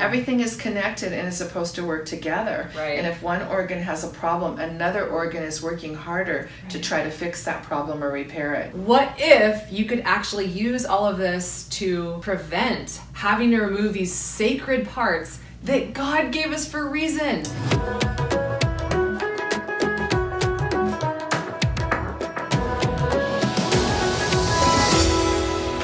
Everything is connected and is supposed to work together. Right. And if one organ has a problem, another organ is working harder to try to fix that problem or repair it. What if you could actually use all of this to prevent having to remove these sacred parts that God gave us for a reason?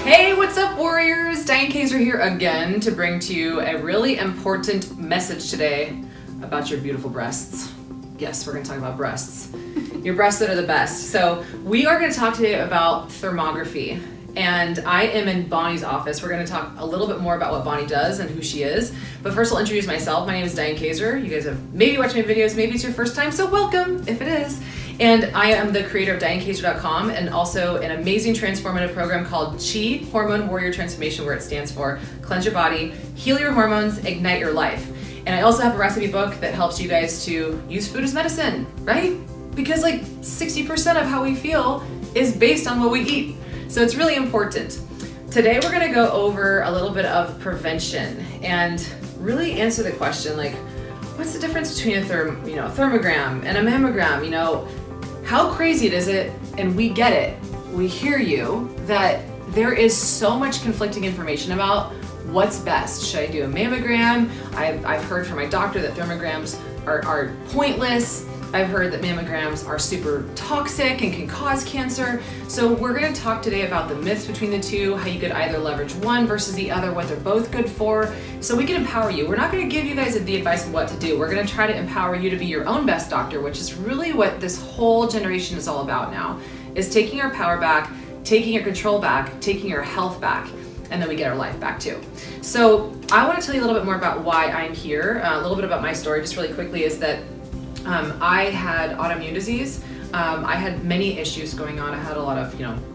Hey, what's up, warriors? Diane here again to bring to you a really important message today about your beautiful breasts. Yes, we're going to talk about breasts. Your breasts that are the best. So we are going to talk today about thermography. And I am in Bonnie's office. We're going to talk a little bit more about what Bonnie does and who she is. But first I'll introduce myself. My name is Diane Kaiser. You guys have maybe watched my videos, maybe it's your first time, so welcome if it is. And I am the creator of DianeKaiser.com and also an amazing transformative program called Chi, Hormone Warrior Transformation, where it stands for Cleanse Your Body, Heal Your Hormones, Ignite Your Life. And I also have a recipe book that helps you guys to use food as medicine, right? Because like 60% of how we feel is based on what we eat. So it's really important. Today we're gonna go over a little bit of prevention and really answer the question like, what's the difference between a thermogram and a mammogram? How crazy is it? And we get it, we hear you, that there is so much conflicting information about what's best. Should I do a mammogram? I've heard from my doctor that thermograms are pointless. I've heard that mammograms are super toxic and can cause cancer. So we're gonna talk today about the myths between the two, how you could either leverage one versus the other, what they're both good for, so we can empower you. We're not gonna give you guys the advice of what to do. We're gonna try to empower you to be your own best doctor, which is really what this whole generation is all about now, is taking our power back, taking your control back, taking your health back, and then we get our life back too. So I wanna tell you a little bit more about why I'm here. A little bit about my story, just really quickly, is that I had autoimmune disease. I had many issues going on. I had a lot of,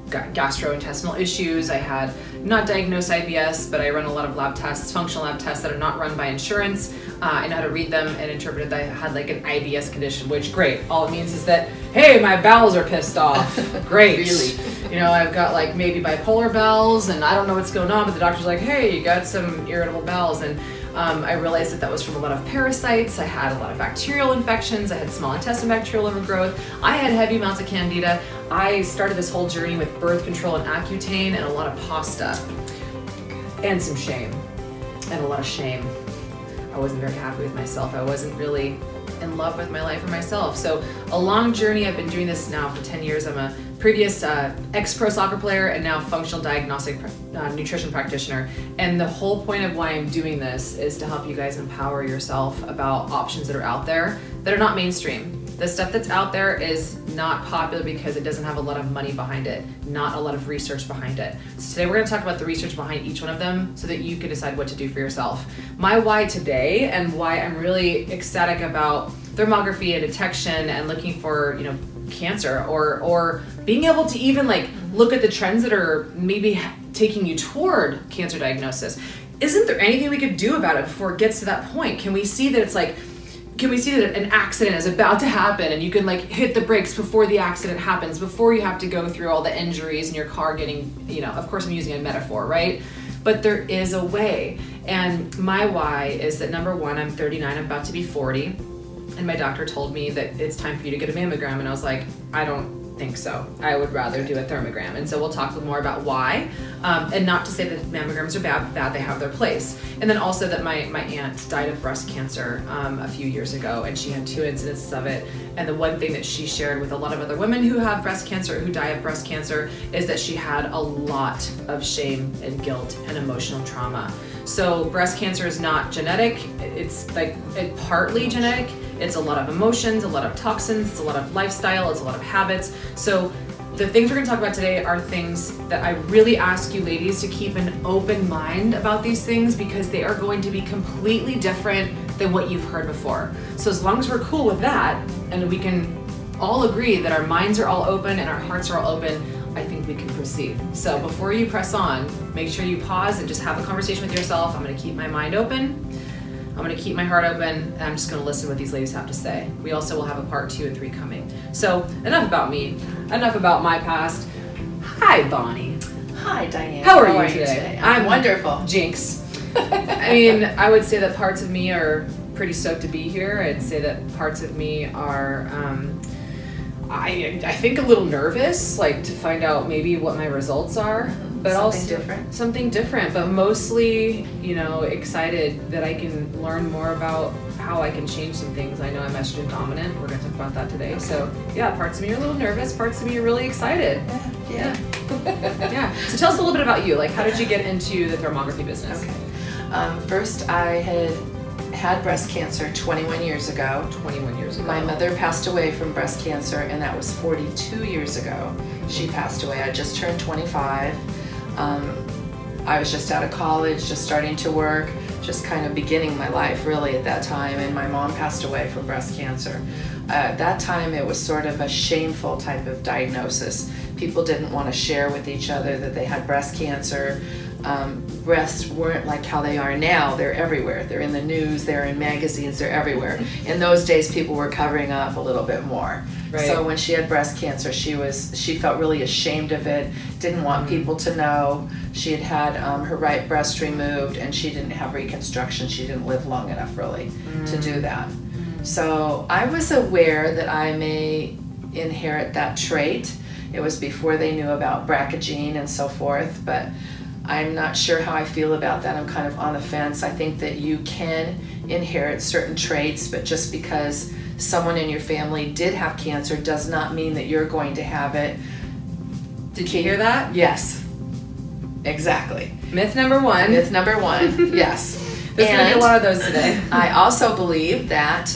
gastrointestinal issues. I had not diagnosed IBS, but I run a lot of lab tests, functional lab tests that are not run by insurance. I know how to read them and interpret that I had like an IBS condition, which great. All it means is that, hey, my bowels are pissed off. Great. Really? I've got like maybe bipolar bowels and I don't know what's going on, but the doctor's like, hey, you got some irritable bowels. And I realized that was from a lot of parasites. I had a lot of bacterial infections. I had small intestine bacterial overgrowth. I had heavy amounts of candida. I started this whole journey with birth control and Accutane and a lot of pasta and some shame and a lot of shame. I wasn't very happy with myself. I wasn't really in love with my life or myself. So a long journey. I've been doing this now for 10 years. I'm a previous ex-pro soccer player and now functional diagnostic nutrition practitioner. And the whole point of why I'm doing this is to help you guys empower yourself about options that are out there that are not mainstream. The stuff that's out there is not popular because it doesn't have a lot of money behind it, not a lot of research behind it. So today we're going to talk about the research behind each one of them so that you can decide what to do for yourself. My why today and why I'm really ecstatic about thermography and detection and looking for, cancer or being able to even like look at the trends that are maybe taking you toward cancer diagnosis. Isn't there anything we could do about it before it gets to that point? Can we see that an accident is about to happen and you can like hit the brakes before the accident happens, before you have to go through all the injuries in your car getting, of course I'm using a metaphor, right? But there is a way. And my why is that number one, I'm 39, I'm about to be 40. And my doctor told me that it's time for you to get a mammogram. And I was like, I don't think so. I would rather do a thermogram. And so we'll talk a little more about why. And not to say that mammograms are bad, they have their place. And then also that my aunt died of breast cancer a few years ago, and she had 2 incidences of it. And the one thing that she shared with a lot of other women who have breast cancer, who die of breast cancer, is that she had a lot of shame and guilt and emotional trauma. So breast cancer is not genetic. It's partly genetic. It's a lot of emotions, a lot of toxins, it's a lot of lifestyle, it's a lot of habits. So the things we're gonna talk about today are things that I really ask you ladies to keep an open mind about these things, because they are going to be completely different than what you've heard before. So as long as we're cool with that and we can all agree that our minds are all open and our hearts are all open, I think we can proceed. So before you press on, make sure you pause and just have a conversation with yourself. I'm gonna keep my mind open. I'm gonna keep my heart open, and I'm just gonna listen to what these ladies have to say. We also will have a part 2 and 3 coming. So enough about me, enough about my past. Hi, Bonnie. Hi, Diane. How are you today? I'm wonderful. Jinx. I mean, I would say that parts of me are pretty stoked to be here. I'd say that parts of me are, I think a little nervous, like to find out maybe what my results are, but something different, but mostly, you know, excited that I can learn more about how I can change some things. I know I'm estrogen dominant. We're going to talk about that today. Okay. So yeah, parts of me are a little nervous, parts of me are really excited. Yeah. Yeah. So tell us a little bit about you. Like, how did you get into the thermography business? Okay. First, I had breast cancer 21 years ago. 21 years ago. My mother passed away from breast cancer, and that was 42 years ago. She passed away. I just turned 25. I was just out of college, just starting to work, just kind of beginning my life really at that time, and my mom passed away from breast cancer. At that time, it was sort of a shameful type of diagnosis. People didn't want to share with each other that they had breast cancer. Breasts weren't like how they are now. They're everywhere. They're in the news, they're in magazines, they're everywhere. In those days, people were covering up a little bit more. Right. So when she had breast cancer, she felt really ashamed of it, didn't want people to know. She had her right breast removed, and she didn't have reconstruction. She didn't live long enough really to do that. So I was aware that I may inherit that trait. It was before they knew about BRCA gene and so forth, but I'm not sure how I feel about that. I'm kind of on the fence. I think that you can inherit certain traits, but just because someone in your family did have cancer does not mean that you're going to have it. Did you hear that? Yes, exactly. Myth number one. Myth number one, yes. There's going to be a lot of those today. I also believe that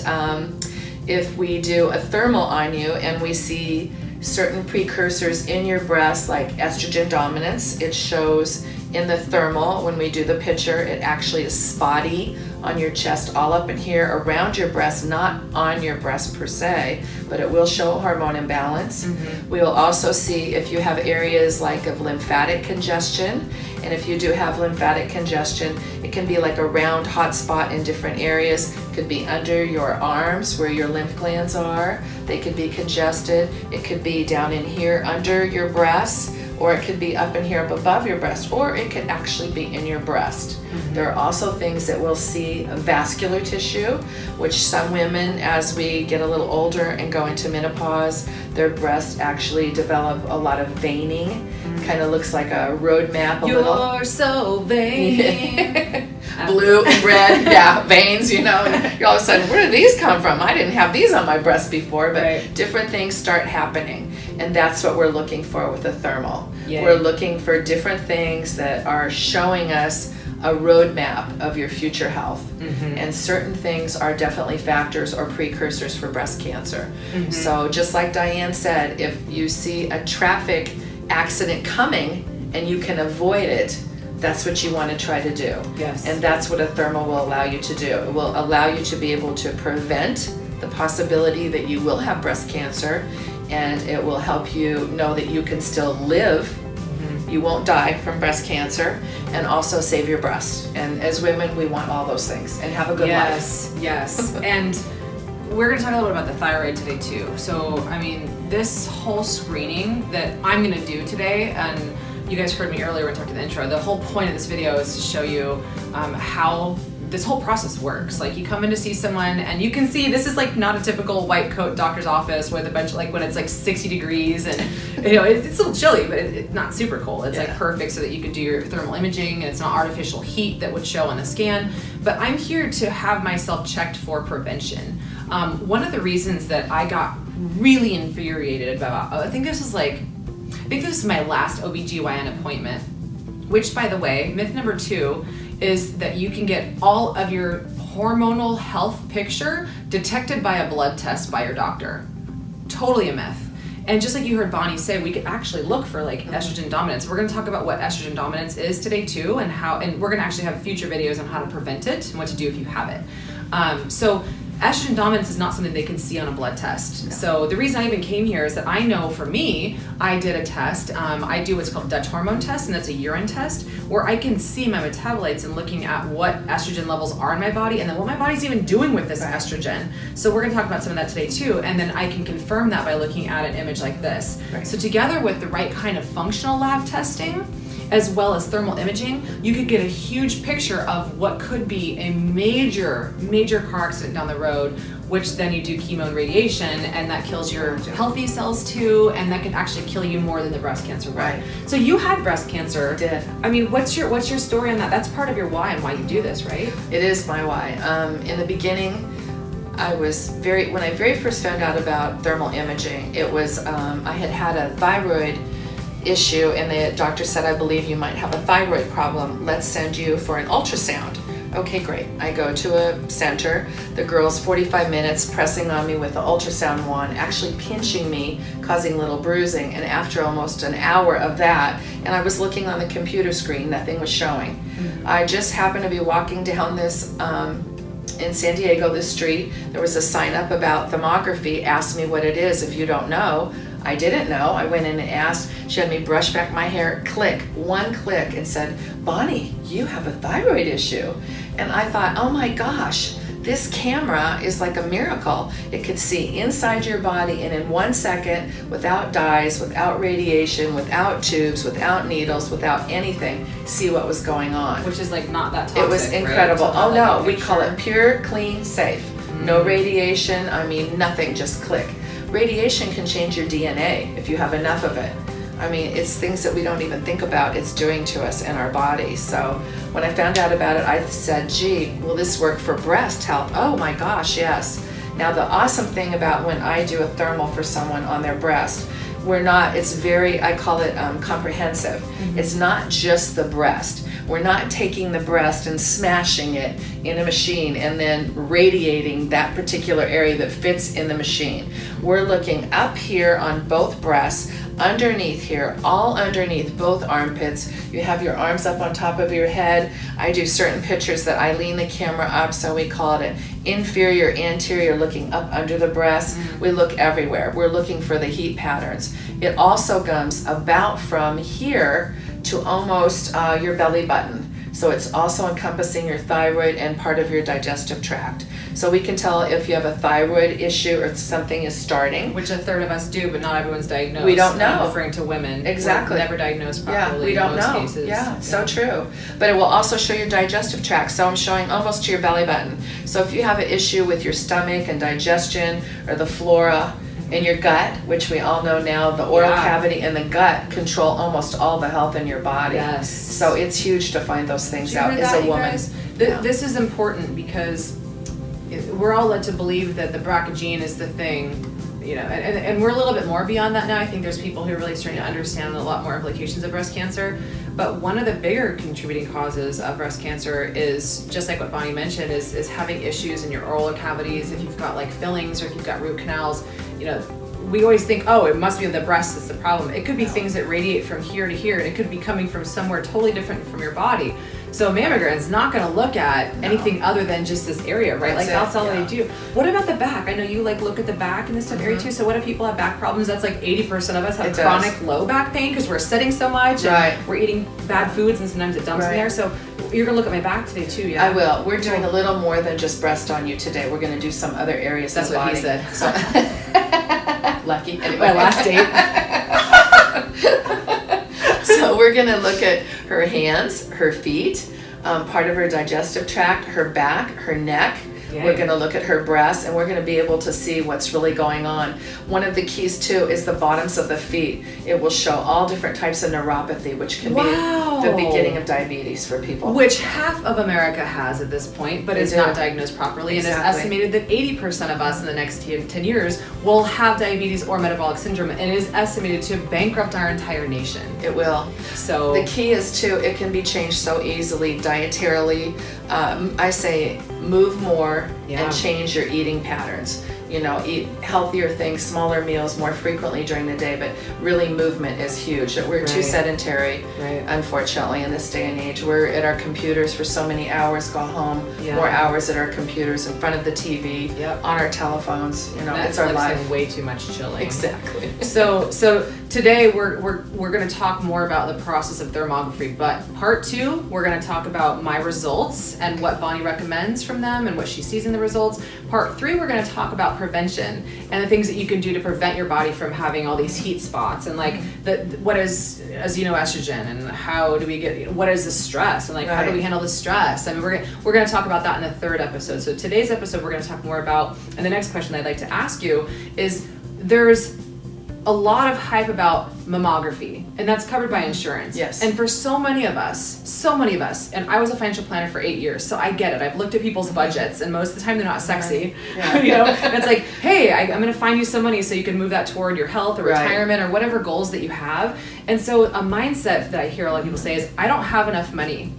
if we do a thermal on you and we see certain precursors in your breast like estrogen dominance, it shows in the thermal. When we do the picture, it actually is spotty on your chest, all up in here around your breast, not on your breast per se, but it will show a hormone imbalance. We will also see if you have areas like of lymphatic congestion, and if you do have lymphatic congestion, it can be like a round hot spot in different areas. It could be under your arms where your lymph glands are. They could be congested. It could be down in here under your breast, or it could be up in here up above your breast, or it could actually be in your breast. There are also things that we'll see vascular tissue, which some women, as we get a little older and go into menopause, their breasts actually develop a lot of veining. Kind of looks like a road map. You're so vain. Blue and red, yeah, veins, you know. And you're all of a sudden, where did these come from? I didn't have these on my breast before, but different things start happening. And that's what we're looking for with the thermal. Yay. We're looking for different things that are showing us a roadmap of your future health. And certain things are definitely factors or precursors for breast cancer. So just like Diane said, if you see a traffic accident coming and you can avoid it, that's what you want to try to do. Yes. And that's what a thermal will allow you to do. It will allow you to be able to prevent the possibility that you will have breast cancer, and it will help you know that you can still live. You won't die from breast cancer, and also save your breast. And as women, we want all those things and have a good life. Yes. And we're going to talk a little bit about the thyroid today too. So, I mean, this whole screening that I'm going to do today, and you guys heard me earlier when I talked to the intro, the whole point of this video is to show you how this whole process works. Like, you come in to see someone, and you can see this is like not a typical white coat doctor's office with a bunch of, like, when it's like 60 degrees and you know it's a little chilly, but it's not super cold. It's like perfect so that you can do your thermal imaging, and it's not artificial heat that would show on the scan. But I'm here to have myself checked for prevention. One of the reasons that I got really infuriated about, I think this was my last OBGYN appointment, which, by the way, myth number 2 is that you can get all of your hormonal health picture detected by a blood test by your doctor. Totally a myth. And just like you heard Bonnie say, we could actually look for like estrogen dominance. We're going to talk about what estrogen dominance is today too, and we're going to actually have future videos on how to prevent it and what to do if you have it. So estrogen dominance is not something they can see on a blood test. No. So the reason I even came here is that I know for me, I did a test. I do what's called Dutch hormone test, and that's a urine test where I can see my metabolites and looking at what estrogen levels are in my body and then what my body's even doing with this estrogen. So we're going to talk about some of that today too, and then I can confirm that by looking at an image like this. Right. So together with the right kind of functional lab testing as well as thermal imaging, you could get a huge picture of what could be a major car accident down the road, which then you do chemo and radiation, and that kills your healthy cells too, and that can actually kill you more than the breast cancer would. Right. So you had breast cancer. I did. I mean, what's your story on that? That's part of your why and why you do this, right? It is my why. In the beginning, when I very first found out about thermal imaging, it was, I had a thyroid issue, and the doctor said, I believe you might have a thyroid problem. Let's send you for an ultrasound. Okay, great. I go to a center. The girl's 45 minutes pressing on me with the ultrasound wand, actually pinching me, causing little bruising. And after almost an hour of that, and I was looking on the computer screen, nothing was showing. Mm-hmm. I just happened to be walking down this, in San Diego, this street. There was a sign up about thermography. Ask me what it is if you don't know. I didn't know. I went in and asked. She had me brush back my hair, one click, and said, Bonnie, you have a thyroid issue. And I thought, oh my gosh, this camera is like a miracle. It could see inside your body, and in 1 second, without dyes, without radiation, without tubes, without needles, without anything, see what was going on. Which is like not that toxic. It was incredible. Right? Oh no, we call it pure, clean, safe. No radiation, I mean nothing, just click. Radiation can change your DNA if you have enough of it. I mean, it's things that we don't even think about it's doing to us in our body. So when I found out about it, I said, gee, will this work for breast health? Oh my gosh, yes. Now the awesome thing about when I do a thermal for someone on their breast, it's very, I call it comprehensive. Mm-hmm. It's not just the breast. We're not taking the breast and smashing it in a machine and then radiating that particular area that fits in the machine. We're looking up here on both breasts, underneath here, all underneath both armpits. You have your arms up on top of your head. I do certain pictures that I lean the camera up, so we call it an inferior, anterior, looking up under the breast. Mm-hmm. We look everywhere. We're looking for the heat patterns. It also comes about from here to almost your belly button. So it's also encompassing your thyroid and part of your digestive tract. So we can tell if you have a thyroid issue or something is starting. Which a third of us do, but not everyone's diagnosed. We don't know. I'm referring to women. Exactly. We're never diagnosed properly. Yeah, we don't in most know. Cases. Yeah, so true. But it will also show your digestive tract. So I'm showing almost to your belly button. So if you have an issue with your stomach and digestion or the flora in your gut, which we all know now, the oral cavity and the gut control almost all the health in your body. Yes. So it's huge to find those things out as a woman. This is important because we're all led to believe that the BRCA gene is the thing, you know, and we're a little bit more beyond that now. I think there's people who are really starting to understand a lot more implications of breast cancer. But one of the bigger contributing causes of breast cancer is, just like what Bonnie mentioned, is having issues in your oral cavities. If you've got like fillings or if you've got root canals, you know, we always think, oh, it must be the breast that's the problem. It could be things that radiate from here to here, and it could be coming from somewhere totally different from your body. So mammogram is not going to look at anything other than just this area, right? That's all they do. What about the back? I know you like look at the back and this stuff area too. So what if people have back problems? That's like 80% of us have chronic low back pain because we're sitting so much and we're eating bad foods, and sometimes it dumps in there. So you're gonna look at my back today too, yeah? I will. We're doing a little more than just breast on you today. We're gonna do some other areas of the body. That's what he said. Lucky. Anyway. My last date. So we're gonna look at her hands, her feet, part of her digestive tract, her back, her neck. Yay. We're going to look at her breasts, and we're going to be able to see what's really going on. One of the keys too is the bottoms of the feet. It will show all different types of neuropathy, which can be the beginning of diabetes for people. Which half of America has at this point, but is not diagnosed properly. Exactly. And it's estimated that 80% of us in the next 10 years will have diabetes or metabolic syndrome, and it is estimated to bankrupt our entire nation. It will. So the key is too, it can be changed so easily dietarily. I say move more and change your eating patterns. You know, eat healthier things, smaller meals more frequently during the day, but really movement is huge. We're too sedentary, unfortunately, in this day and age. We're at our computers for so many hours, go home, more hours at our computers, in front of the TV, on our telephones. You know, Netflix, it's our life. And way too much chilling. Exactly. So today we're going to talk more about the process of thermography, but part 2, we're going to talk about my results and what Bonnie recommends from them and what she sees in the results. Part 3, we're going to talk about prevention and the things that you can do to prevent your body from having all these heat spots, and like what is xenoestrogen, and how do we get, what is the stress, and like how do we handle the stress? I mean, we're gonna talk about that in the third episode. So today's episode we're gonna talk more about, and the next question I'd like to ask you is, there's a lot of hype about mammography, and that's covered by insurance. Yes. And for so many of us, and I was a financial planner for 8 years, so I get it. I've looked at people's budgets, and most of the time they're not sexy. Yeah. You know, and it's like, hey, I'm going to find you some money so you can move that toward your health or retirement or whatever goals that you have. And so a mindset that I hear a lot of people say is, I don't have enough money.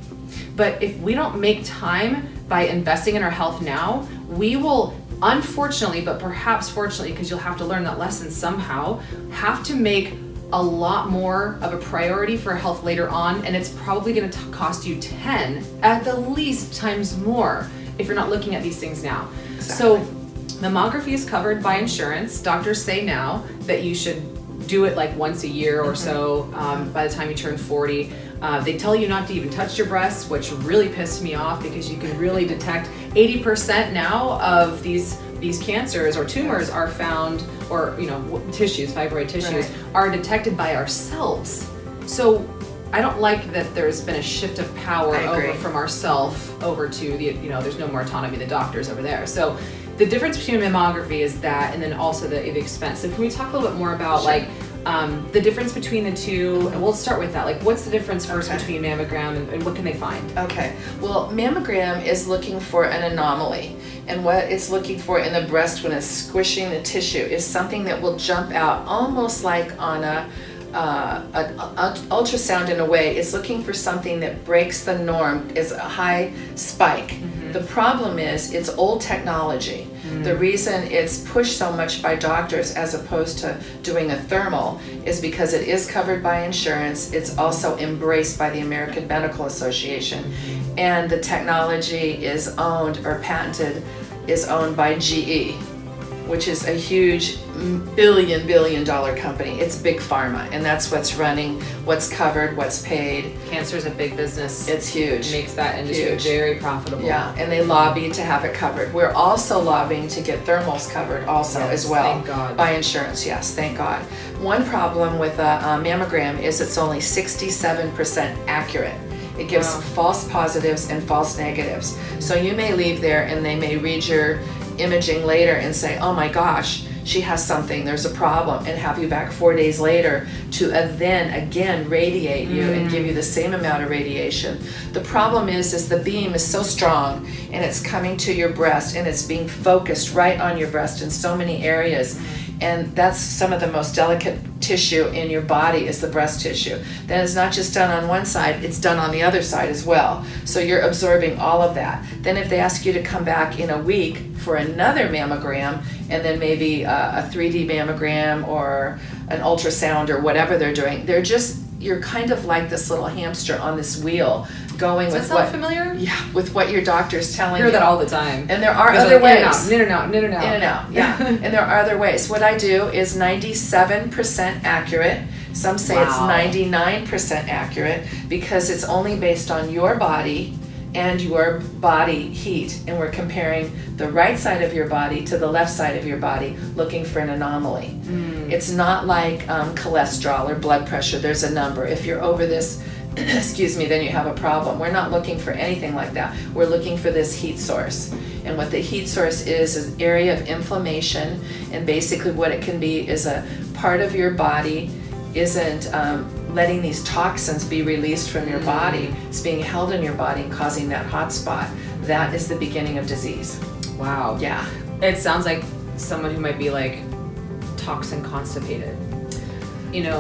But if we don't make time by investing in our health now, we will, unfortunately, but perhaps fortunately, because you'll have to learn that lesson somehow, have to make a lot more of a priority for health later on, and it's probably going to cost you 10 at the least times more if you're not looking at these things now. Exactly. So mammography is covered by insurance. Doctors say now that you should do it like once a year or so by the time you turn 40. They tell you not to even touch your breasts, which really pissed me off, because you can really detect 80% now of these cancers or tumors are found, or tissues, fibroid tissues, are detected by ourselves. So I don't like that there's been a shift of power over from ourself over to the, there's no more autonomy, the doctors over there. So the difference between mammography is that, and then also the expense. So can we talk a little bit more about the difference between the two? And we'll start with that. Like, what's the difference first between mammogram and what can they find? Okay. Well, mammogram is looking for an anomaly. And what it's looking for in the breast when it's squishing the tissue is something that will jump out almost like on an ultrasound in a way. It's looking for something that breaks the norm, is a high spike. The problem is it's old technology. The reason it's pushed so much by doctors as opposed to doing a thermal is because it is covered by insurance. It's also embraced by the American Medical Association. And the technology is owned or patented, is owned by GE, which is a huge billion dollar company. It's big pharma, and that's what's running, what's covered, what's paid. Cancer is a big business. It's huge. It makes that industry very profitable. Yeah, and they lobby to have it covered. We're also lobbying to get thermals covered also as well. Thank God. By insurance, yes, thank God. One problem with a mammogram is it's only 67% accurate. It gives false positives and false negatives. So you may leave there and they may read your imaging later and say, oh my gosh, she has something, there's a problem, and have you back 4 days later to then again radiate you and give you the same amount of radiation. The problem is the beam is so strong and it's coming to your breast and it's being focused right on your breast in so many areas. And that's some of the most delicate tissue in your body is the breast tissue. Then it's not just done on one side, it's done on the other side as well. So you're absorbing all of that. Then if they ask you to come back in a week for another mammogram, and then maybe a 3D mammogram or an ultrasound or whatever they're doing, you're kind of like this little hamster on this wheel going with what familiar? Yeah, with what your doctor's telling you. I hear that all the time. And there are other ways. In and out. Yeah. And there are other ways. What I do is 97% accurate. Some say it's 99% accurate because it's only based on your body and your body heat, and we're comparing the right side of your body to the left side of your body looking for an anomaly. It's not like cholesterol or blood pressure. There's a number. If you're over this, then you have a problem. We're not looking for anything like that. We're looking for this heat source. And what the heat source is area of inflammation, and basically what it can be is a part of your body isn't letting these toxins be released from your body. It's being held in your body and causing that hot spot. That is the beginning of disease. Wow. Yeah. It sounds like someone who might be like toxin constipated.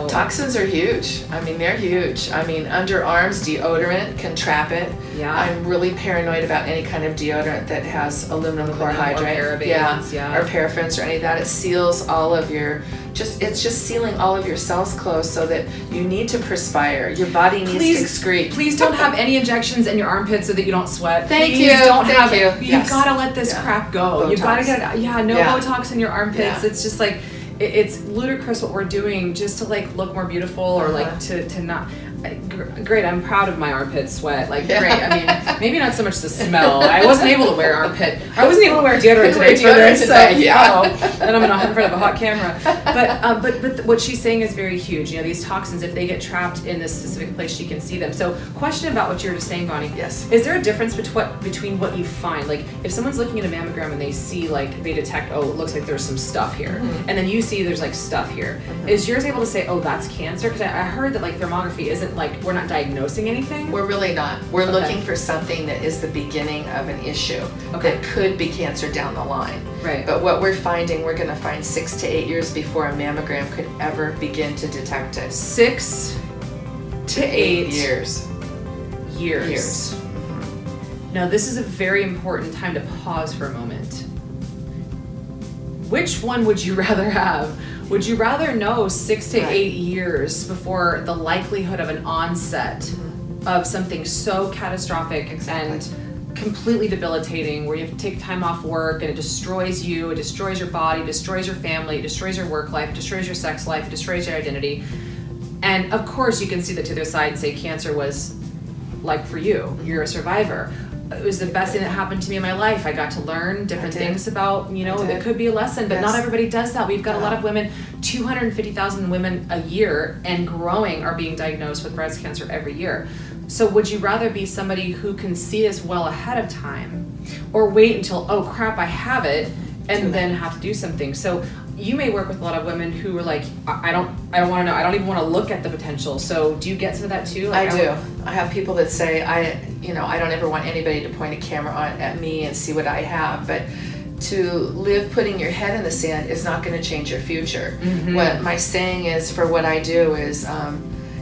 Toxins are huge. I mean, they're huge. I mean, underarms deodorant can trap it. Yeah. I'm really paranoid about any kind of deodorant that has aluminum chlorhydrate. Or parabens, or paraffins or any of that. It seals all of your, it's just sealing all of your cells closed so that you need to perspire. Your body needs to excrete. Please don't have any injections in your armpits so that you don't sweat. Thank you. You've got to let this Yeah. crap go. Botox. You've got to get it. Yeah, no Botox in your armpits. Yeah. It's just like, it's ludicrous what we're doing just to like look more beautiful or like to not. Great, I'm proud of my armpit sweat. Like, great. I mean, maybe not so much the smell. I wasn't able to wear deodorant today for this. So, yeah. Then I'm in front of a hot camera. But what she's saying is very huge. These toxins, if they get trapped in this specific place, she can see them. So, question about what you were just saying, Bonnie. Yes. Is there a difference between what you find? Like, if someone's looking at a mammogram and they see, like, they detect, oh, it looks like there's some stuff here, and then you see there's like stuff here. Is yours able to say, oh, that's cancer? Because I heard that like thermography isn't like, we're not diagnosing anything. We're really not. We're looking for something that is the beginning of an issue that could be cancer down the line. Right. But what we're finding, we're going to find 6 to 8 years before a mammogram could ever begin to detect it. 6 to 8 years. Now, this is a very important time to pause for a moment. Which one would you rather have? Would you rather know 6 to 8 years before the likelihood of an onset of something so catastrophic and completely debilitating, where you have to take time off work and it destroys you, it destroys your body, destroys your family, it destroys your work life, it destroys your sex life, it destroys your identity? And of course you can see that to the other side and say cancer was like for you, you're a survivor. It was the best thing that happened to me in my life. I got to learn different things about, it could be a lesson, but not everybody does that. We've got a lot of women, 250,000 women a year and growing are being diagnosed with breast cancer every year. So would you rather be somebody who can see this well ahead of time, or wait until, oh crap, I have it, and then have to do something? So you may work with a lot of women who are like, I don't want to know. I don't even want to look at the potential. So do you get some of that too? Like, I do. I have people that say, I don't ever want anybody to point a camera at me and see what I have. But to live putting your head in the sand is not going to change your future. What my saying is for what I do is,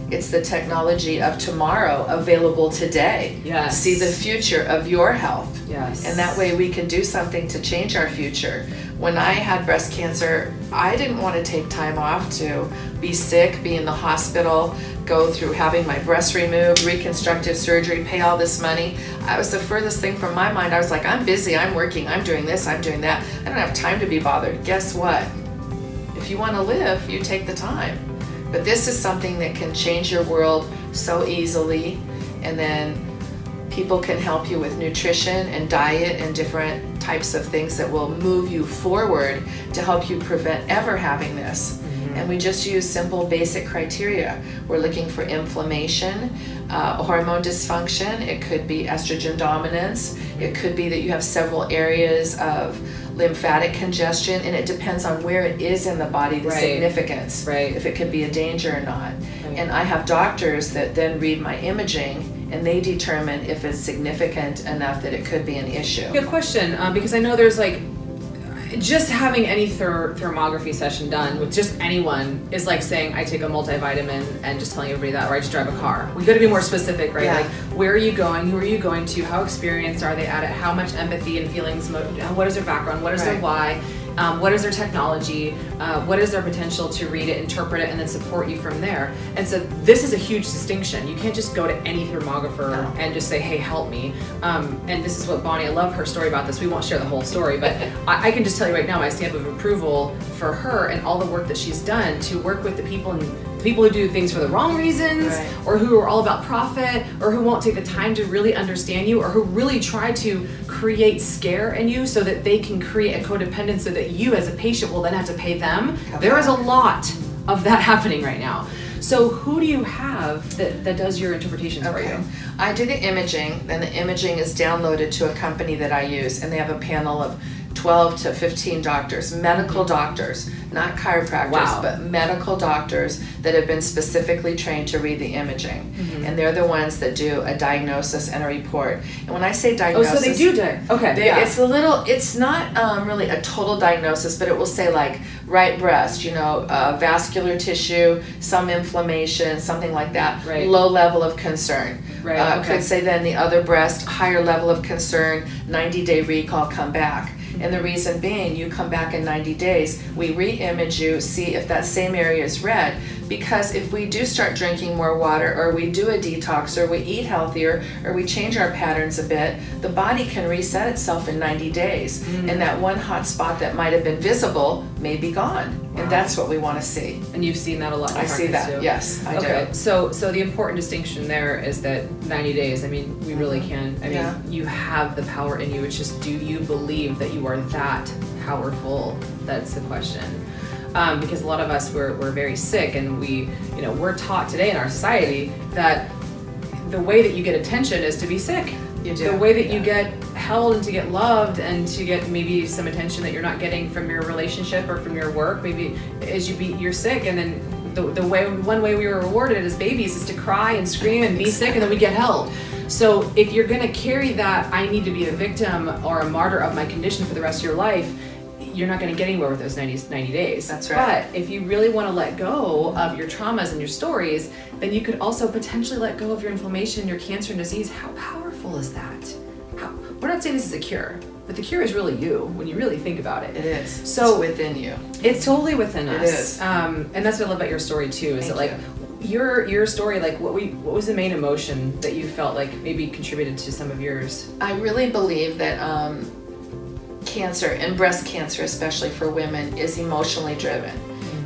it's the technology of tomorrow available today. Yes. See the future of your health. Yes. And that way we can do something to change our future. When I had breast cancer, I didn't want to take time off to be sick, be in the hospital, go through having my breast removed, reconstructive surgery, pay all this money. That was the furthest thing from my mind. I was like, I'm busy, I'm working, I'm doing this, I'm doing that. I don't have time to be bothered. Guess what? If you want to live, you take the time. But this is something that can change your world so easily, and then people can help you with nutrition and diet and different types of things that will move you forward to help you prevent ever having this. And we just use simple basic criteria. We're looking for inflammation, hormone dysfunction. It could be estrogen dominance. It could be that you have several areas of lymphatic congestion, and it depends on where it is in the body, the significance, if it could be a danger or not. And I have doctors that then read my imaging, and they determine if it's significant enough that it could be an issue. Good question, because I know there's like, just having any thermography session done with just anyone is like saying I take a multivitamin and just telling everybody that, or I just drive a car. We got to be more specific, right? Like, where are you going? Who are you going to? How experienced are they at it? How much empathy and feelings? What is their background? What is their why? What is their technology? What is their potential to read it, interpret it, and then support you from there? And so this is a huge distinction. You can't just go to any thermographer and just say, hey, help me. And this is what Bonnie, I love her story about this. We won't share the whole story, but I can just tell you right now, my stamp of approval for her and all the work that she's done to work with the people who do things for the wrong reasons, or who are all about profit, or who won't take the time to really understand you, or who really try to create scare in you so that they can create a codependence so that you as a patient will then have to pay them. There is a lot of that happening right now. So who do you have that does your interpretations for you? I do the imaging, and the imaging is downloaded to a company that I use, and they have a panel of 12 to 15 doctors, medical doctors, not chiropractors, but medical doctors that have been specifically trained to read the imaging. And they're the ones that do a diagnosis and a report. And when I say diagnosis... Oh, so they do it's not really a total diagnosis, but it will say like right breast, vascular tissue, some inflammation, something like that, low level of concern. Could say then the other breast, higher level of concern, 90-day recall, come back. And the reason being, you come back in 90 days, we re-image you, see if that same area is red. Because if we do start drinking more water, or we do a detox, or we eat healthier, or we change our patterns a bit, the body can reset itself in 90 days. And that one hot spot that might have been visible may be gone. And that's what we want to see. And you've seen that a lot in I see that, too. yes, I do. So the important distinction there is that 90 days, I mean, we really can, I mean, you have the power in you. It's just, do you believe that you are that powerful? That's the question. Because a lot of us, we're very sick, and we're taught today in our society that the way that you get attention is to be sick. You do. The way that you get held and to get loved and to get maybe some attention that you're not getting from your relationship or from your work, maybe is you're sick, and then one way we were rewarded as babies is to cry and scream and be sick, and then we get held. So if you're gonna carry that, I need to be a victim or a martyr of my condition for the rest of your life, you're not going to get anywhere with those 90 days. That's right. But if you really want to let go of your traumas and your stories, then you could also potentially let go of your inflammation, your cancer and disease. How powerful is that? We're not saying this is a cure, but the cure is really you when you really think about it. It is. So it's within you. It's totally within us. It is. And that's what I love about your story too. Is that like your story, like what was the main emotion that you felt like maybe contributed to some of yours? I really believe that cancer, and breast cancer especially for women, is emotionally driven.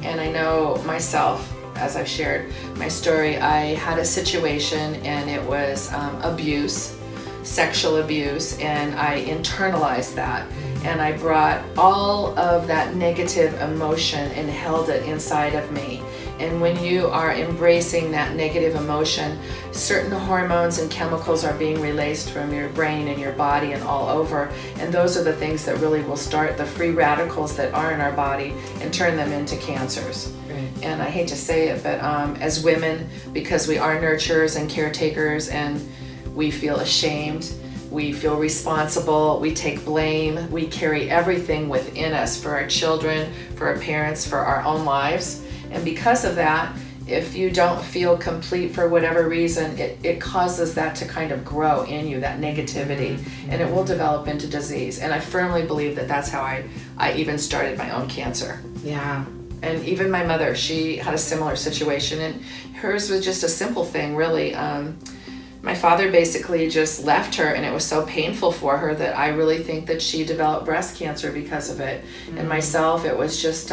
And I know myself, as I've shared my story, I had a situation, and it was abuse, sexual abuse, and I internalized that. And I brought all of that negative emotion and held it inside of me. And when you are embracing that negative emotion, certain hormones and chemicals are being released from your brain and your body and all over. And those are the things that really will start the free radicals that are in our body and turn them into cancers. Right. And I hate to say it, but as women, because we are nurturers and caretakers, and we feel ashamed, we feel responsible, we take blame, we carry everything within us for our children, for our parents, for our own lives. And because of that, if you don't feel complete for whatever reason, it causes that to kind of grow in you, that negativity, and it will develop into disease. And I firmly believe that that's how I even started my own cancer. Yeah. And even my mother, she had a similar situation, and hers was just a simple thing, really. My father basically just left her, and it was so painful for her that I really think that she developed breast cancer because of it. And myself, it was just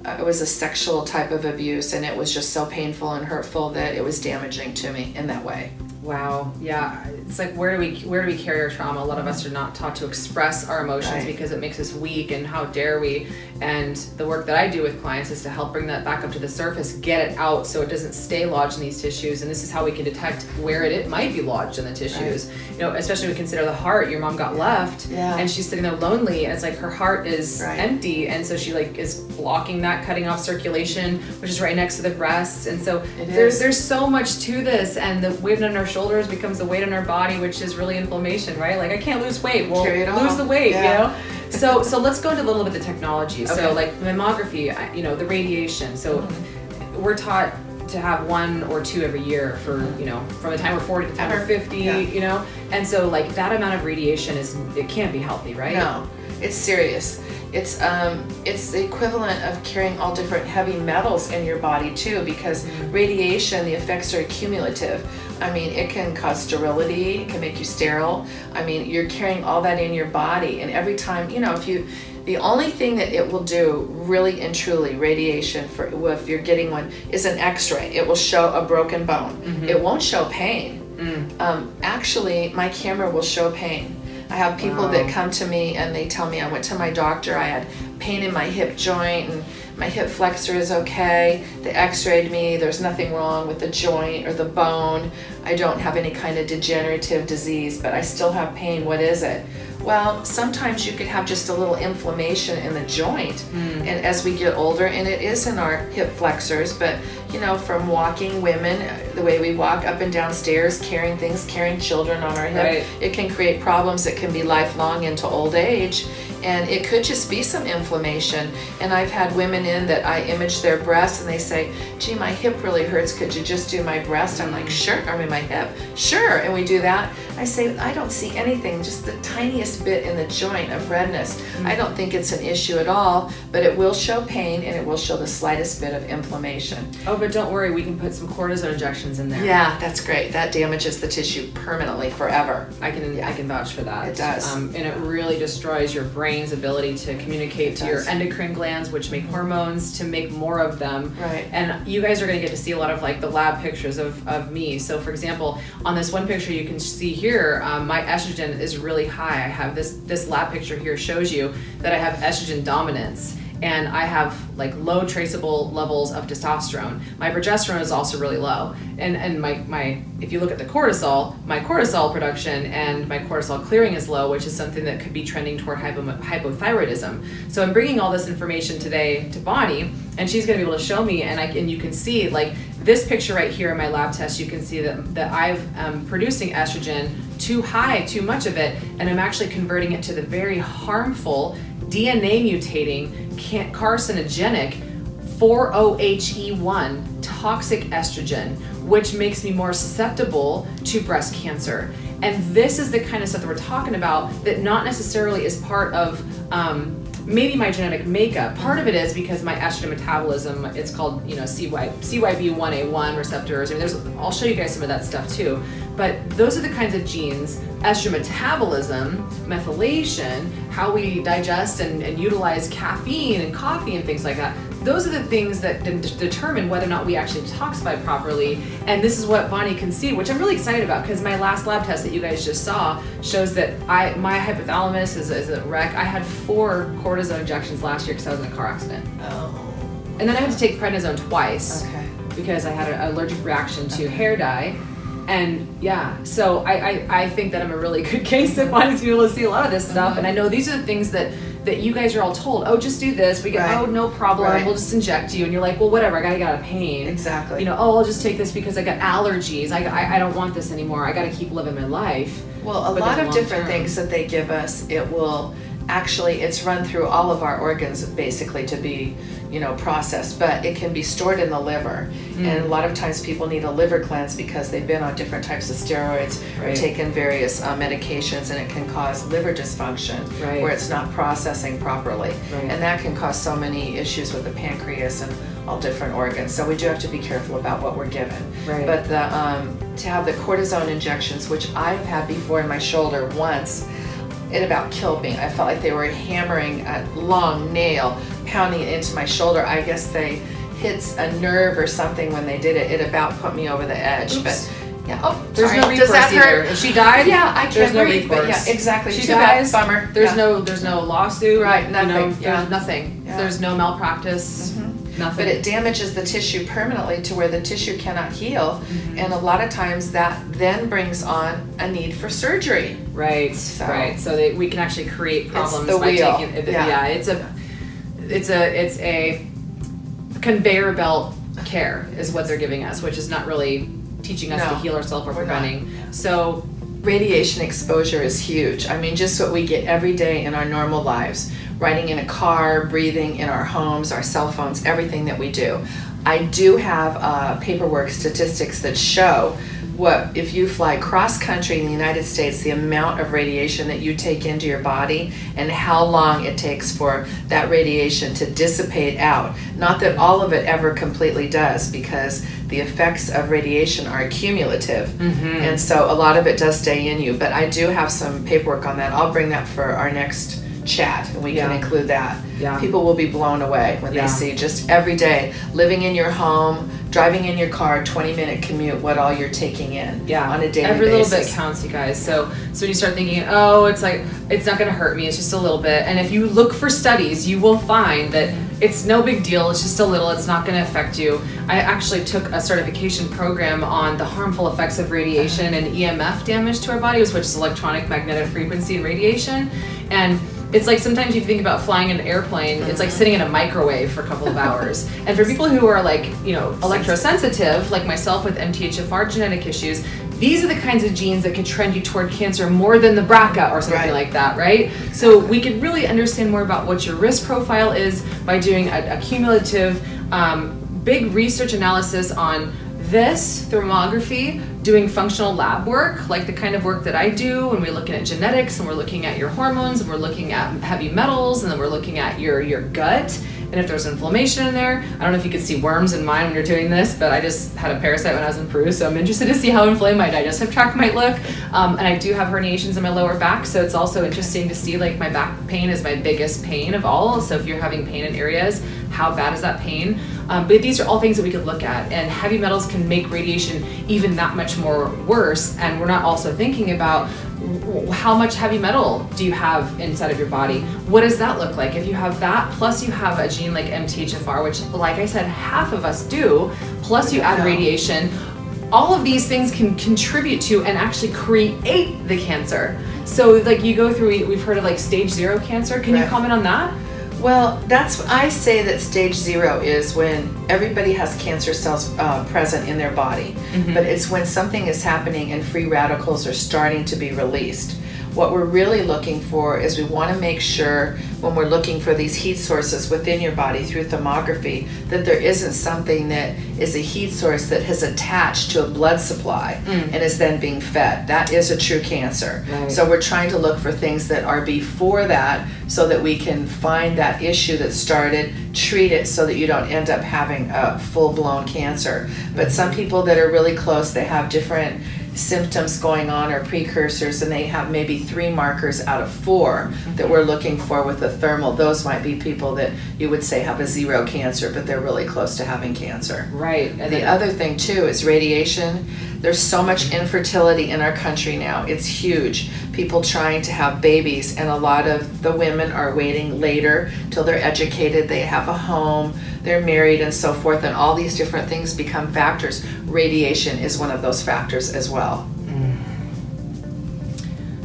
it was a sexual type of abuse, and it was just so painful and hurtful that it was damaging to me in that way. Wow. Yeah. It's like, where do we carry our trauma? A lot of us are not taught to express our emotions because it makes us weak, and how dare we? And the work that I do with clients is to help bring that back up to the surface, get it out so it doesn't stay lodged in these tissues. And this is how we can detect where it might be lodged in the tissues. Right. Especially when we consider the heart. Your mom got left, and she's sitting there lonely, and it's like her heart is empty, and so she is blocking that, cutting off circulation, which is right next to the breast. And so there's so much to this, and the weight on our shoulders becomes the weight on our body, which is really inflammation, right? Like, I can't lose weight. Well, lose the weight, So let's go into a little bit of the technology. Okay. So like mammography, the radiation. So we're taught to have 1 or 2 every year for, from the time we're 40 to the time we're 50, And so like that amount of radiation it can't be healthy, right? No, it's serious. It's the equivalent of carrying all different heavy metals in your body too, because radiation, the effects are cumulative. I mean, it can cause sterility, it can make you sterile. I mean, you're carrying all that in your body, and every time, the only thing that it will do, really and truly, radiation, if you're getting one, is an x-ray. It will show a broken bone. It won't show pain. Actually, my camera will show pain. I have people that come to me and they tell me, I went to my doctor, I had pain in my hip joint and my hip flexor is okay. They x-rayed me, there's nothing wrong with the joint or the bone. I don't have any kind of degenerative disease, but I still have pain. What is it? Well, sometimes you could have just a little inflammation in the joint. And as we get older, and it is in our hip flexors, but from walking women, the way we walk up and down stairs, carrying things, carrying children on our hip. Right. It can create problems that can be lifelong into old age. And it could just be some inflammation. And I've had women in that I image their breasts and they say, gee, my hip really hurts. Could you just do my breast? I'm like, sure. I mean, my hip. Sure. And we do that. I say, I don't see anything, just the tiniest bit in the joint of redness. I don't think it's an issue at all, but it will show pain and it will show the slightest bit of inflammation. Oh, but don't worry, we can put some cortisone injections in there. Yeah, that's great. That damages the tissue permanently forever. I can vouch for that. It does. And it really destroys your brain's ability to communicate to your endocrine glands, which make hormones, to make more of them. Right. And you guys are going to get to see a lot of like the lab pictures of me. So for example, on this one picture you can see here, my estrogen is really high. I have this lab picture here shows you that I have estrogen dominance. And I have like low traceable levels of testosterone. My progesterone is also really low. And my if you look at the cortisol, my cortisol production and my cortisol clearing is low, which is something that could be trending toward hypothyroidism. So I'm bringing all this information today to Bonnie, and she's going to be able to show me, and you can see like this picture right here in my lab test, you can see that I'm producing estrogen too high, too much of it, and I'm actually converting it to the very harmful DNA mutating carcinogenic 4-OHE1 toxic estrogen, which makes me more susceptible to breast cancer. And this is the kind of stuff that we're talking about that not necessarily is part of maybe my genetic makeup. Part of it is because my estrogen metabolism, it's called CYP1A1 receptors. I mean, I'll show you guys some of that stuff too. But those are the kinds of genes, estrogen metabolism, methylation, how we digest and utilize caffeine and coffee and things like that. Those are the things that determine whether or not we actually detoxify properly. And this is what Bonnie can see, which I'm really excited about, because my last lab test that you guys just saw shows that my hypothalamus is a wreck. I had 4 cortisone injections last year because I was in a car accident. Oh. And then I had to take prednisone twice because I had an allergic reaction to hair dye. And yeah, so I think that I'm a really good case that Bonnie's be able to see a lot of this stuff. And I know these are the things that you guys are all told, oh, just do this. We get, oh, no problem. We'll just inject you. And you're like, well, whatever. I got to get out of pain. Exactly. Oh, I'll just take this because I got allergies. I don't want this anymore. I got to keep living my life. Well, a lot of different things that they give us, it's run through all of our organs basically to be, processed, but it can be stored in the liver. And a lot of times people need a liver cleanse because they've been on different types of steroids or taken various medications, and it can cause liver dysfunction where it's not processing properly. And that can cause so many issues with the pancreas and all different organs. So we do have to be careful about what we're given. But to have the cortisone injections, which I've had before in my shoulder once, it about killed me. I felt like they were hammering a long nail, pounding it into my shoulder. I guess they hit a nerve or something when they did it. It about put me over the edge. Oops. But yeah, there's sorry. no recourse. Does that hurt? If she died, yeah, I can't breathe. Recourse. But yeah, exactly. She Too dies. bad. Bummer. There's no lawsuit. Right. Nothing. There's nothing. Yeah. There's no malpractice. Nothing. But it damages the tissue permanently to where the tissue cannot heal, and a lot of times that then brings on a need for surgery. Right. So we can actually create problems it's the by wheel. taking it. Yeah. It's a conveyor belt care is what they're giving us, which is not really teaching us to heal ourselves or preventing. So radiation exposure is huge. I mean, just what we get every day in our normal lives, riding in a car, breathing in our homes, our cell phones, everything that we do. I do have paperwork statistics that show what if you fly cross country in the United States, the amount of radiation that you take into your body and how long it takes for that radiation to dissipate out. Not that all of it ever completely does, because the effects of radiation are cumulative, and so a lot of it does stay in you. But I do have some paperwork on that. I'll bring that for our next chat, and we can include that. People will be blown away when they see just every day living in your home, driving in your car, 20-minute commute, what all you're taking in on a daily basis. Every little bit counts, you guys. So when you start thinking, oh, it's like, it's not going to hurt me, it's just a little bit. And if you look for studies, you will find that it's no big deal, it's just a little, it's not going to affect you. I actually took a certification program on the harmful effects of radiation and EMF damage to our bodies, which is electronic magnetic frequency and radiation. And It's like sometimes you think about flying in an airplane, it's like sitting in a microwave for a couple of hours. And for people who are like, electrosensitive, like myself with MTHFR genetic issues, these are the kinds of genes that could trend you toward cancer more than the BRCA or something like that, right? So we could really understand more about what your risk profile is by doing a cumulative, big research analysis on this thermography, doing functional lab work, like the kind of work that I do when we're looking at genetics and we're looking at your hormones and we're looking at heavy metals and then we're looking at your gut and if there's inflammation in there. I don't know if you can see worms in mine when you're doing this, but I just had a parasite when I was in Peru, so I'm interested to see how inflamed my digestive tract might look. And I do have herniations in my lower back, so it's also interesting to see, like, my back pain is my biggest pain of all. So if you're having pain in areas, how bad is that pain? But these are all things that we could look at, and heavy metals can make radiation even that much more worse. And we're not also thinking about how much heavy metal do you have inside of your body? What does that look like? If you have that, plus you have a gene like MTHFR, which, like I said, half of us do, plus you add radiation, all of these things can contribute to and actually create the cancer. So like you go through, we've heard of like stage 0 cancer. Can you comment on that? Well, I say that stage 0 is when everybody has cancer cells present in their body, but it's when something is happening and free radicals are starting to be released. What we're really looking for is we want to make sure when we're looking for these heat sources within your body through thermography that there isn't something that is a heat source that has attached to a blood supply and is then being fed. That is a true cancer. Right. So we're trying to look for things that are before that so that we can find that issue that started, treat it so that you don't end up having a full-blown cancer. But some people that are really close, they have different symptoms going on or precursors, and they have maybe 3 markers out of 4 that we're looking for with a thermal. Those might be people that you would say have a 0 cancer, but they're really close to having cancer. Right. And the other thing too is radiation. There's so much infertility in our country now. It's huge. People trying to have babies, and a lot of the women are waiting later till they're educated, they have a home, they're married and so forth, and all these different things become factors. Radiation is one of those factors as well.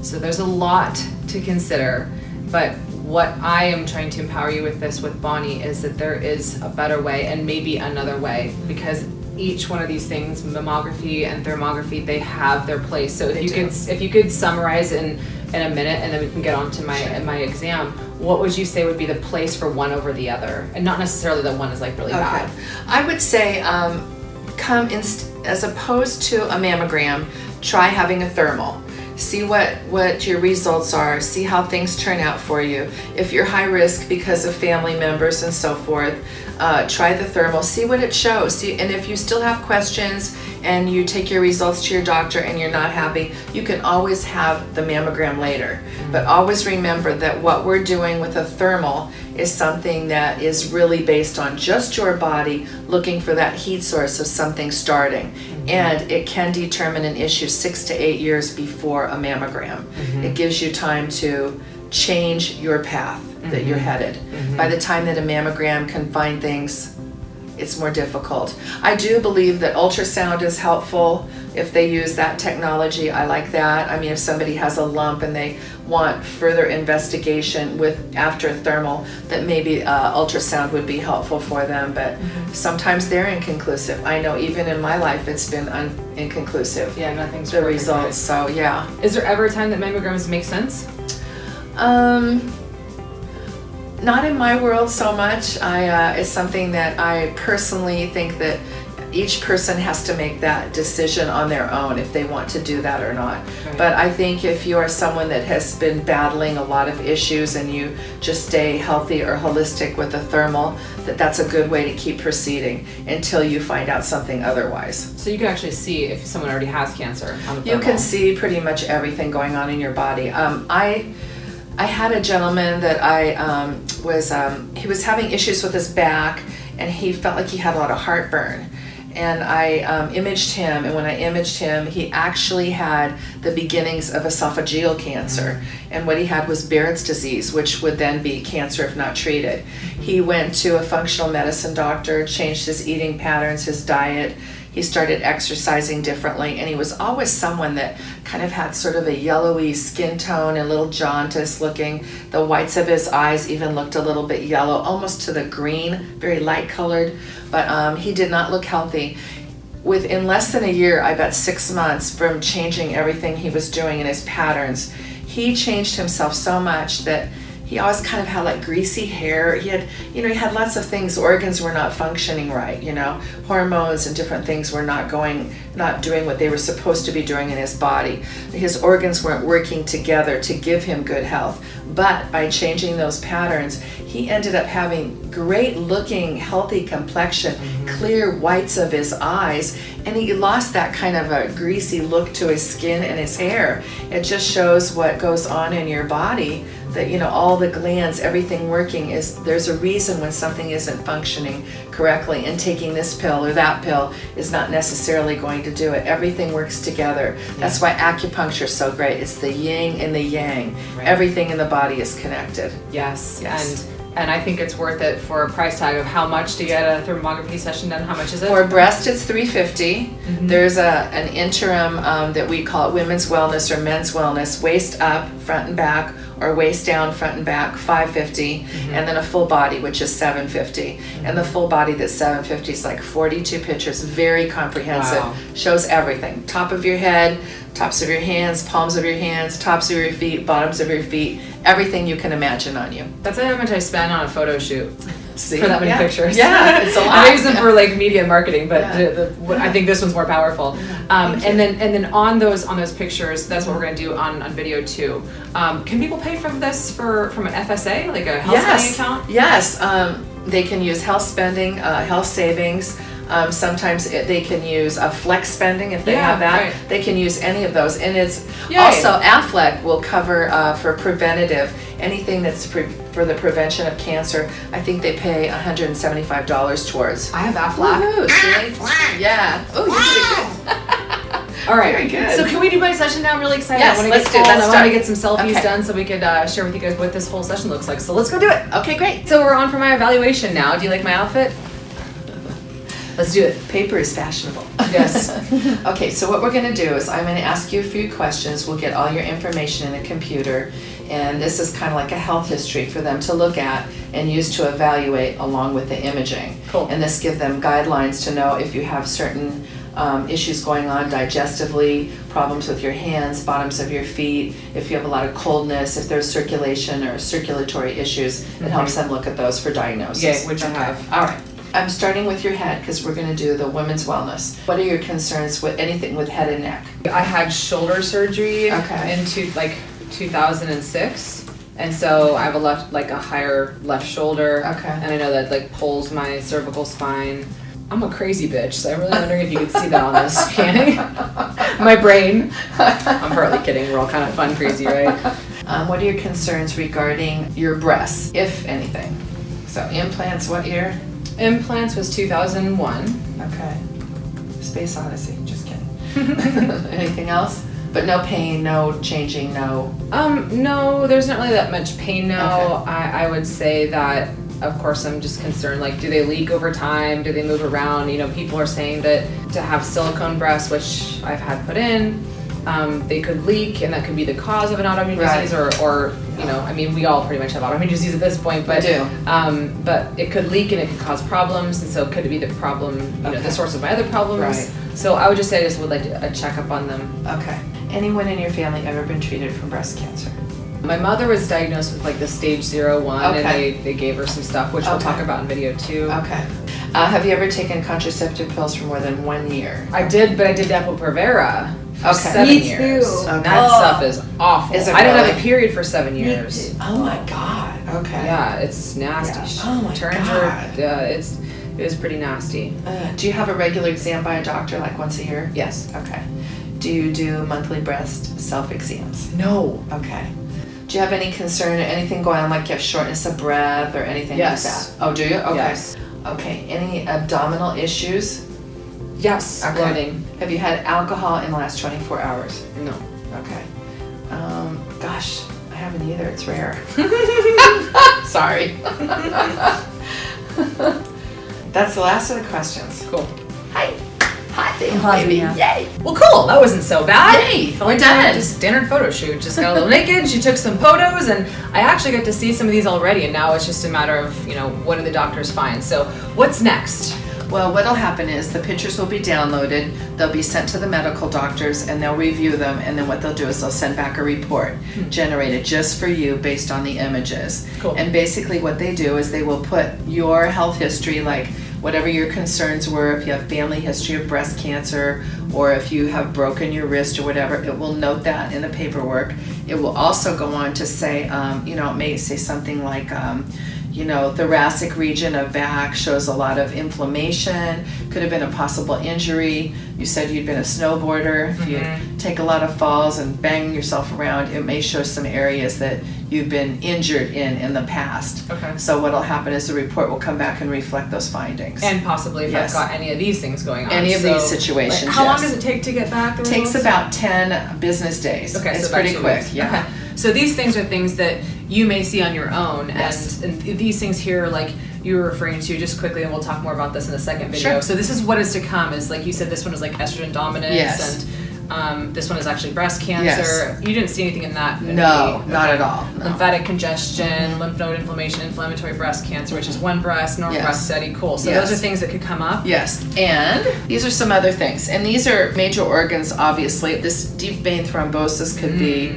So there's a lot to consider, but what I am trying to empower you with this with Bonnie is that there is a better way and maybe another way, because each one of these things, mammography and thermography, they have their place. So if you could summarize in a minute, and then we can get on to my exam, what would you say would be the place for one over the other? And not necessarily that one is like really bad. I would say as opposed to a mammogram, try having a thermal. See what your results are, see how things turn out for you. If you're high risk because of family members and so forth, try the thermal, see what it shows. And if you still have questions and you take your results to your doctor and you're not happy, you can always have the mammogram later. But always remember that what we're doing with a thermal is something that is really based on just your body looking for that heat source of something starting. And it can determine an issue 6 to 8 years before a mammogram. It gives you time to change your path that you're headed. By the time that a mammogram can find things, it's more difficult. I do believe that ultrasound is helpful if they use that technology. I like that. I mean, if somebody has a lump and they want further investigation after thermal, that maybe ultrasound would be helpful for them, but sometimes they're inconclusive. I know even in my life it's been inconclusive. Yeah, nothing's the results, so yeah. Is there ever a time that mammograms make sense? Not in my world so much. It's something that I personally think that each person has to make that decision on their own if they want to do that or not. Right. But I think if you are someone that has been battling a lot of issues and you just stay healthy or holistic with a thermal, that's a good way to keep proceeding until you find out something otherwise. So you can actually see if someone already has cancer on the thermal. You can see pretty much everything going on in your body. I had a gentleman that he was having issues with his back, and he felt like he had a lot of heartburn. And I imaged him, and when I imaged him, he actually had the beginnings of esophageal cancer. And what he had was Barrett's disease, which would then be cancer if not treated. He went to a functional medicine doctor, changed his eating patterns, his diet. He started exercising differently, and he was always someone that kind of had sort of a yellowy skin tone, a little jaundice looking. The whites of his eyes even looked a little bit yellow, almost to the green, very light colored, but he did not look healthy. Within less than a year, I bet 6 months, from changing everything he was doing in his patterns, he changed himself so much that he always kind of had like greasy hair. He had, he had lots of things. Organs were not functioning right, hormones and different things were not doing what they were supposed to be doing in his body. His organs weren't working together to give him good health. But by changing those patterns, he ended up having great looking, healthy complexion, clear whites of his eyes, and he lost that kind of a greasy look to his skin and his hair. It just shows what goes on in your body, that all the glands, everything working, there's a reason when something isn't functioning correctly, and taking this pill or that pill is not necessarily going to do it. Everything works together. That's why acupuncture is so great. It's the yin and the yang. Right. Everything in the body is connected. Yes. And I think it's worth it for a price tag of how much to get a thermography session done. How much is it? For breast, it's $350. There's an interim that we call it women's wellness or men's wellness, waist up, front and back, or waist down, front and back, $550, and then a full body, which is $750. And the full body that's $750 is like 42 pictures, very comprehensive, shows everything. Top of your head, tops of your hands, palms of your hands, tops of your feet, bottoms of your feet, everything you can imagine on you. That's how much I spend on a photo shoot. See? For that many pictures. Yeah, it's a lot. I use them for like media marketing, but I think this one's more powerful. And then on those pictures, that's what we're going to do on video too. Can people pay for this from an FSA, like a health spending account? Yes, they can use health spending, health savings. Sometimes they can use a flex spending if they have that. Right. They can use any of those, and it's also AFLEC will cover for preventative, anything that's for the prevention of cancer. I think they pay $175 towards. I have AFLEC. Woohoo, see? Yeah. Oh, you did good. All right. Very good. So can we do my session now? I'm really excited. Yes, let's do it. I want to get some selfies done so we could share with you guys what this whole session looks like. So let's go do it. Okay, great. So we're on for my evaluation now. Do you like my outfit? Let's do it. Paper is fashionable. Yes. Okay, so what we're going to do is I'm going to ask you a few questions. We'll get all your information in the computer, and this is kind of like a health history for them to look at and use to evaluate along with the imaging. Cool. And this gives them guidelines to know if you have certain issues going on digestively, problems with your hands, bottoms of your feet, if you have a lot of coldness, if there's circulation or circulatory issues, it helps them look at those for diagnosis. Yeah, which I have. All right. I'm starting with your head because we're going to do the women's wellness. What are your concerns with anything with head and neck? I had shoulder surgery into 2006, and so I have a higher left shoulder. Okay. And I know that pulls my cervical spine. I'm a crazy bitch, so I'm really wondering if you could see that on this scanning. My brain. I'm partly kidding. We're all kind of fun crazy, right? What are your concerns regarding your breasts, if anything? So implants, what year? Implants was 2001. Okay. Space Odyssey, just kidding. Anything else? But no pain, no changing, no... No, there's not really that much pain now. Okay. I would say that, of course, I'm just concerned, do they leak over time? Do they move around? People are saying that to have silicone breasts, which I've had put in, they could leak, and that could be the cause of an autoimmune disease, or we all pretty much have autoimmune disease at this point, but but it could leak and it could cause problems, and so could it be the problem, the source of my other problems? Right. So I would just say I just would like a checkup on them. Okay. Anyone in your family ever been treated for breast cancer? My mother was diagnosed with the stage 0-1, and they gave her some stuff, which we'll talk about in video too. Okay. Have you ever taken contraceptive pills for more than 1 year? I did, but I did Depo-Provera for 7 Me years. too. Okay. That stuff is awful. Is it I didn't really? have a period for 7 years. Oh my God. Okay. Yeah, it's nasty. Yeah. Oh my God. It was pretty nasty. Do you have a regular exam by a doctor, like once a year? Yes. Okay. Do you do monthly breast self-exams? No. Okay. Do you have any concern or anything going on, like you have shortness of breath or anything like that? Oh, do you? Okay. Yes. Okay. Any abdominal issues? Yes. Okay. Bloating. Have you had alcohol in the last 24 hours? No. Okay. Gosh, I haven't either. It's rare. Sorry. That's the last of the questions. Cool. Hi. baby. Yeah. Yay. Well, cool. That wasn't so bad. Yay. Felt like We're done. Just standard photo shoot. Just got a little naked. She took some photos, and I actually got to see some of these already. And now it's just a matter of, what do the doctors find? So what's next? Well, what'll happen is the pictures will be downloaded, they'll be sent to the medical doctors, and they'll review them, and then what they'll do is they'll send back a report generated just for you based on the images. Cool. And basically what they do is they will put your health history, like whatever your concerns were, if you have family history of breast cancer, or if you have broken your wrist or whatever, it will note that in the paperwork. It will also go on to say, it may say something like, thoracic region of back shows a lot of inflammation, could have been a possible injury. You said you'd been a snowboarder. If you take a lot of falls and bang yourself around, it may show some areas that you've been injured in the past. Okay. So what'll happen is the report will come back and reflect those findings. And possibly if Yes. I've got any of these things going on. Any of these situations, Like, how long yes. does it take to get back? The Takes results? about 10 business days. Okay, It's so about pretty 2 quick, weeks. yeah. Okay. So these things are things that you may see on your own, Yes. and these things here, like you were referring to, just quickly, and we'll talk more about this in the second video. Sure. So this is what is to come. Is like you said, this one is like estrogen dominance, Yes. and this one is actually breast cancer. Yes. You didn't see anything in that? No, not at all. No. Lymphatic congestion, lymph node inflammation, inflammatory breast cancer, which is one breast, normal Yes. breast steady, cool. So Yes. those are things that could come up. Yes, and these are some other things. And these are major organs, obviously. This deep vein thrombosis could be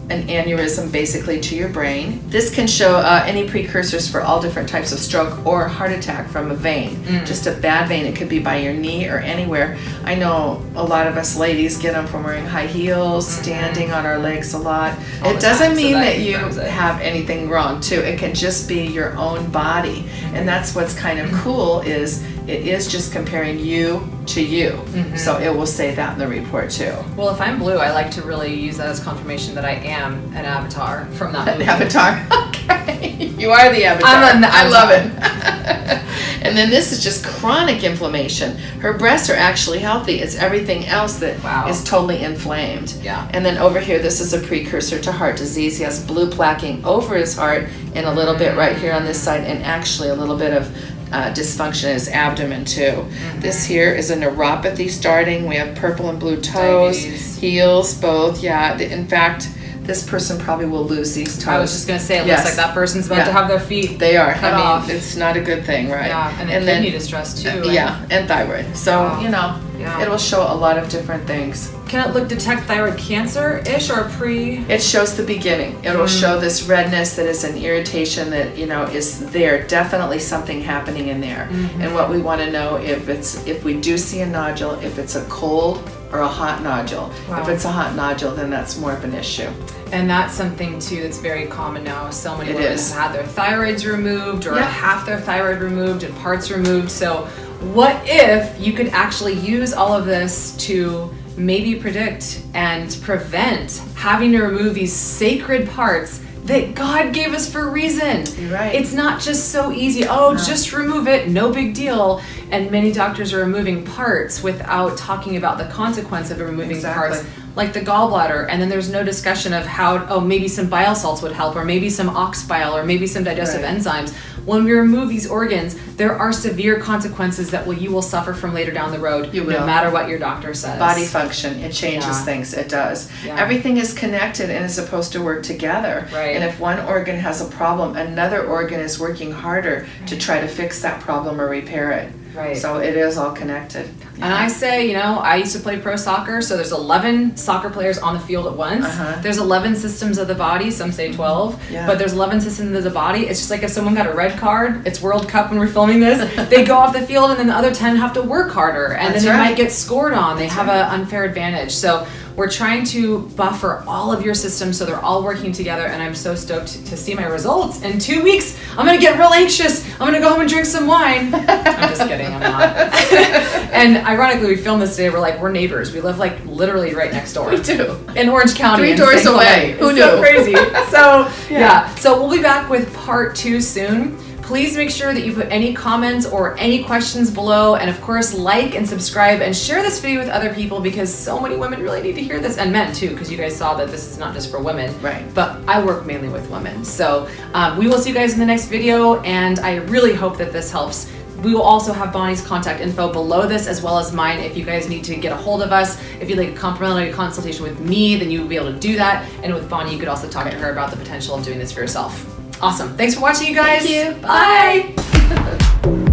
an aneurysm basically to your brain. This can show any precursors for all different types of stroke or heart attack from a vein. Just a bad vein. It could be by your knee or anywhere. I know a lot of us ladies get them from wearing high heels, standing on our legs a lot. All It the doesn't time, so mean that that you confirms it. have anything wrong too. It can just be your own body. And that's what's kind of cool is it is just comparing you to you. So it will say that in the report too. Well, if I'm blue, I like to really use that as confirmation that I am an avatar from that movie. Avatar. Okay. You are the avatar. I'm an I love avatar. it. And then this is just chronic inflammation. Her breasts are actually healthy. It's everything else that Wow. is totally inflamed. Yeah. And then over here, this is a precursor to heart disease. He has blue plaquing over his heart and a little bit right here on this side, and actually a little bit of dysfunction in his abdomen too. This here is a neuropathy starting. We have purple and blue toes, Diabetes. heels, both. Yeah. In fact, this person probably will lose these toes. I was just gonna say, it Yes. looks like that person's about Yeah. to have their feet They are. cut I mean, off. it's not a good thing, right? Yeah, and then kidney distress too. Right? Yeah, and thyroid. So, Wow. Yeah. it'll show a lot of different things. Can it detect thyroid cancer-ish or pre? It shows the beginning. It'll show this redness that is an irritation that, is there. Definitely something happening in there. And what we want to know if we do see a nodule, if it's a cold or a hot nodule. Wow. If it's a hot nodule, then that's more of an issue. And that's something too that's very common now. So many It women is. have had their thyroids removed or Yeah. half their thyroid removed and parts removed. So what if you could actually use all of this to maybe predict and prevent having to remove these sacred parts that God gave us for a reason? You're right. It's not just so easy. Oh, just remove it, no big deal. And many doctors are removing parts without talking about the consequence of removing Exactly. parts, like the gallbladder. And then there's no discussion of how, maybe some bile salts would help, or maybe some ox bile, or maybe some digestive Right. enzymes. When we remove these organs, there are severe consequences that you will suffer from later down the road, You no will. matter what your doctor says. Body function, it changes Yeah. things. It does. Yeah. Everything is connected and is supposed to work together. Right. And if one organ has a problem, another organ is working harder to try to fix that problem or repair it. Right. So it is all connected. And I say, I used to play pro soccer, so there's 11 soccer players on the field at once. Uh-huh. There's 11 systems of the body, some say 12, Yeah. but there's 11 systems of the body. It's just like if someone got a red card, it's World Cup when we're filming this, they go off the field and then the other 10 have to work harder, and That's then they right. might get scored on. They That's have right. an unfair advantage. So we're trying to buffer all of your systems so they're all working together, and I'm so stoked to see my results. In 2 weeks, I'm gonna get real anxious. I'm gonna go home and drink some wine. I'm just kidding, I'm not. And ironically, we filmed this today. We're neighbors. We live literally right next door. We do. In Orange County. 3 in doors St. away. Clement. Who It's so knew? crazy. So yeah. So we'll be back with part 2 soon. Please make sure that you put any comments or any questions below, and of course like and subscribe and share this video with other people, because so many women really need to hear this, and men too, because you guys saw that this is not just for women. Right. But I work mainly with women. So we will see you guys in the next video, and I really hope that this helps We will also have Bonnie's contact info below this, as well as mine. If you guys need to get a hold of us, if you'd like a complimentary consultation with me, then you will be able to do that. And with Bonnie, you could also talk to her about the potential of doing this for yourself. Awesome. Thanks for watching, you guys. Thank you. Bye.